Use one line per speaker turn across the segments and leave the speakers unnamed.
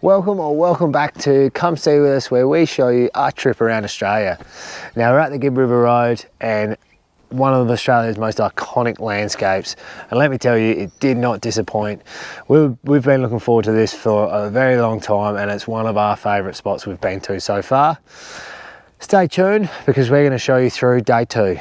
Welcome back to Come See With Us, where we show you our trip around Australia. Now we're at the Gibb River Road and one of Australia's most iconic landscapes, and let me tell you, it did not disappoint. We've been looking forward to this for a very long time, and it's one of our favourite spots we've been to so far. Stay tuned because we're going to show you through day 2.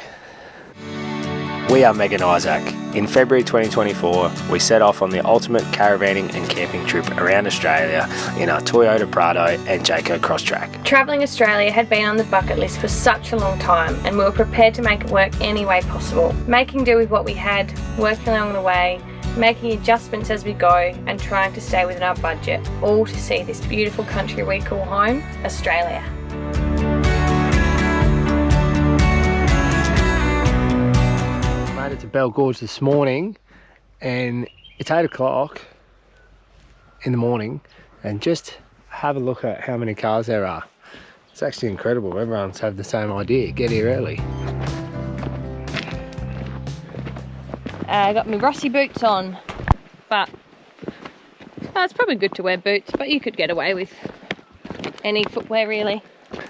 We are Meg and Isaac. In February 2024, we set off on the ultimate caravanning and camping trip around Australia in our Toyota Prado and Jayco Crosstrack.
Travelling Australia had been on the bucket list for such a long time, and we were prepared to make it work any way possible. Making do with what we had, working along the way, making adjustments as we go, and trying to stay within our budget, all to see this beautiful country we call home, Australia.
Made it to Bell Gorge this morning, and it's 8 o'clock in the morning, and just have a look at how many cars there are. It's actually incredible. Everyone's had the same idea, get here early.
I got my Rossi boots on, but it's probably good to wear boots, but you could get away with any footwear really.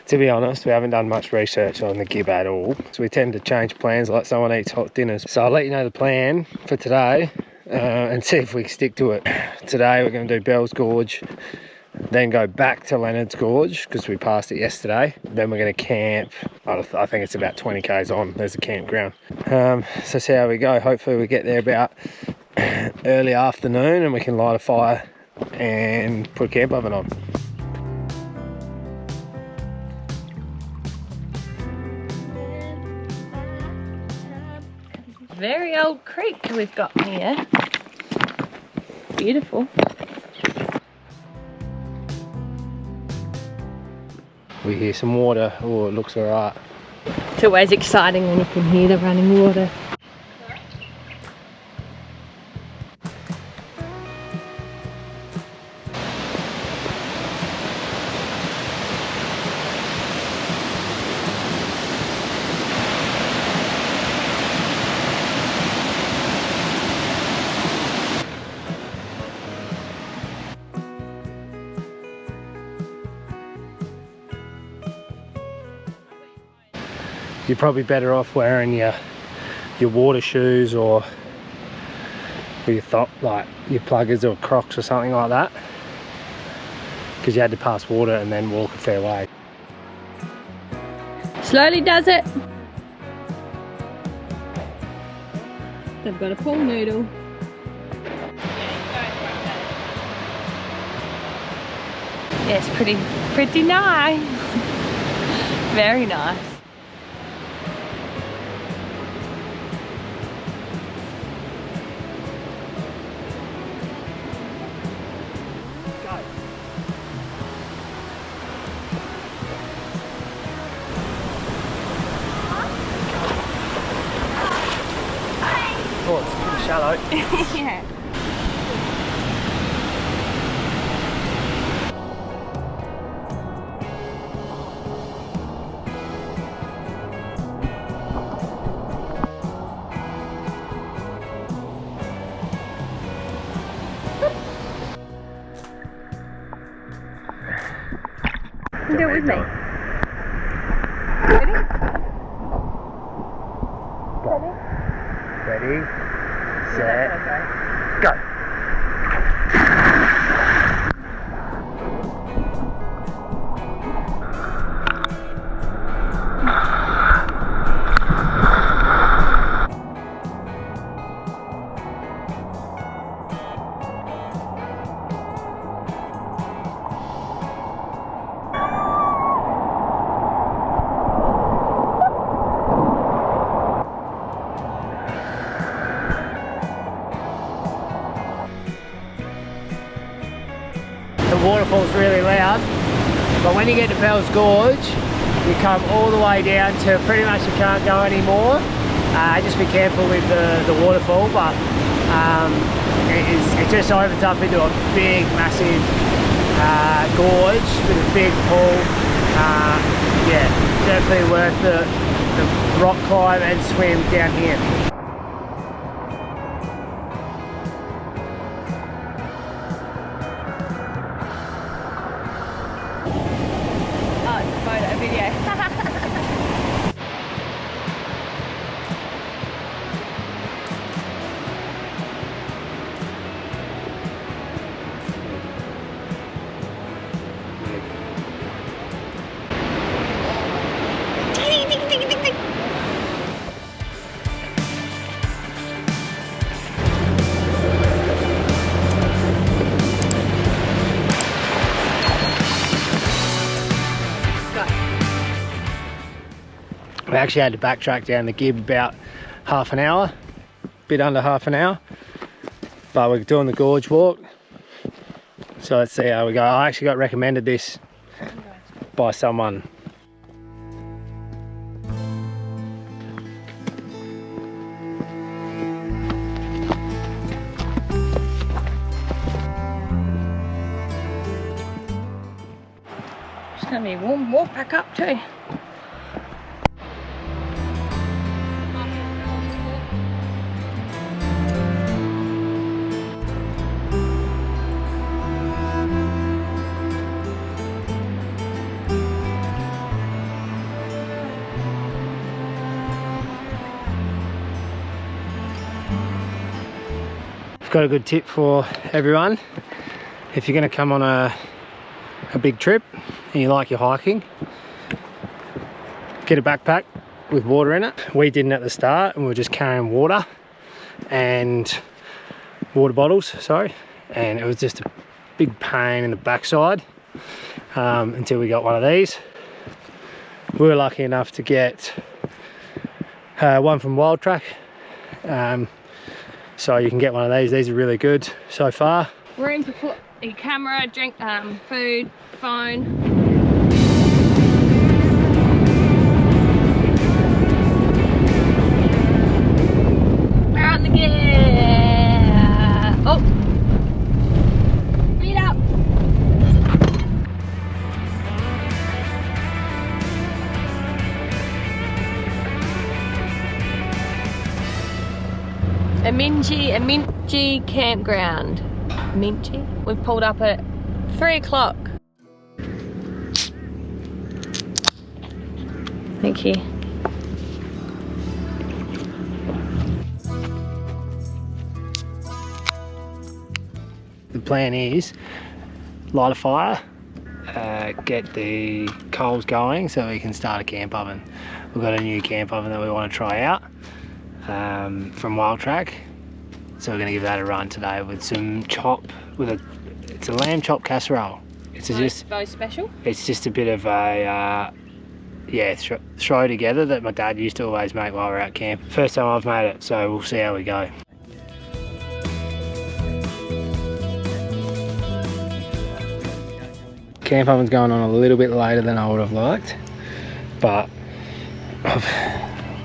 To be honest, we haven't done much research on the Gibb at all, so we tend to change plans like someone eats hot dinners. So I'll let you know the plan for today and see if we stick to it. Today we're going to do Bell Gorge, then go back to Lennard Gorge because we passed it yesterday. Then we're going to camp. I think it's about 20 k's on. There's a campground. So see how we go. Hopefully we get there about early afternoon and we can light a fire and put a camp oven on.
Very old creek we've got here. Beautiful.
We hear some water. Oh, it looks alright.
It's always exciting when you can hear the running water.
You're probably better off wearing your water shoes or your pluggers or Crocs or something like that, because you had to pass water and then walk a fair way.
Slowly does it. They've got a pool noodle. Yeah, it's pretty nice. Very nice.
Oh, it's pretty shallow.
Yeah. Do it with me. Ready?
Ready, set, go. The waterfall's really loud, but when you get to Bell Gorge, you come all the way down to pretty much you can't go anymore. Just be careful with the waterfall, but it just opens up into a big, massive gorge with a big pool. Yeah, definitely worth the rock climb and swim down here. actually had to backtrack down the Gibb about half an hour, bit under half an hour, but we're doing the gorge walk. So let's see how we go. I actually got recommended this by someone.
It's gonna be a warm walk back up too.
Got a good tip for everyone. If you're going to come on a big trip and you like your hiking, get a backpack with water in it. We didn't at the start, and we were just carrying water and water bottles, sorry, and it was just a big pain in the backside until we got one of these. We were lucky enough to get one from Wild Track. So you can get one of these. These are really good so far.
Room to put your camera, drink, food, phone. We're on the gear. Oh, feet up. Imintji Campground. Imintji. We've pulled up at 3 o'clock. Thank you.
The plan is light a fire, get the coals going so we can start a camp oven. We've got a new camp oven that we want to try out from Wild Track, so we're going to give that a run today with some chop, it's a lamb chop casserole. It's just
very special.
It's just a bit of a throw together that my dad used to always make while we're out camp. First time I've made it, so we'll see how we go. Camp oven's going on a little bit later than I would have liked, but I've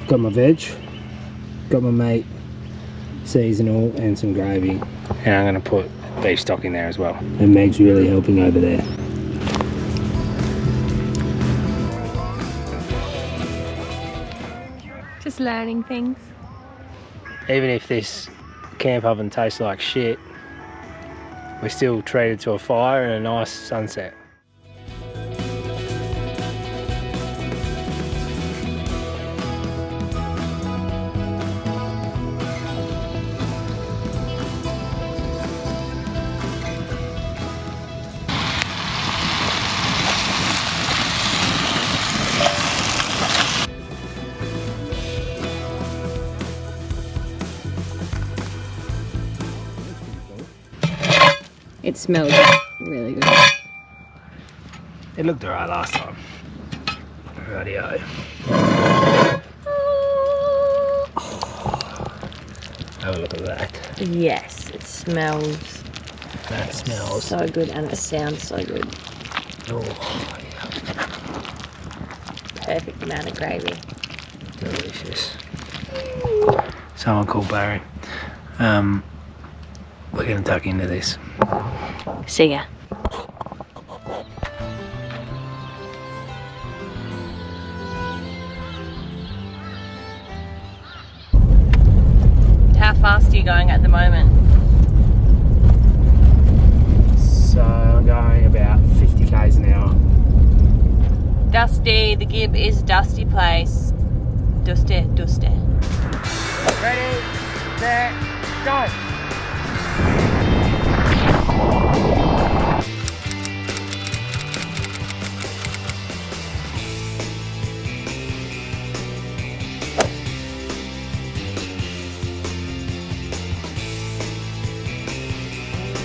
got my veg, got my meat, seasonal, and some gravy, and I'm going to put beef stock in there as well. And Meg's really helping over there.
Just learning things.
Even if this camp oven tastes like shit, we're still treated to a fire and a nice sunset.
It smells really good.
It looked alright last time. Rightio. Have a look at that.
Yes, it smells.
That smells
so good, and it sounds so good.
Oh, yeah.
Perfect amount of gravy.
Delicious. Someone called Barry. We're going to tuck into this.
See ya. How fast are you going at the moment?
So I'm going about 50 k's an hour.
Dusty, the Gibb is a dusty place. Dusty, dusty.
Ready, set, go!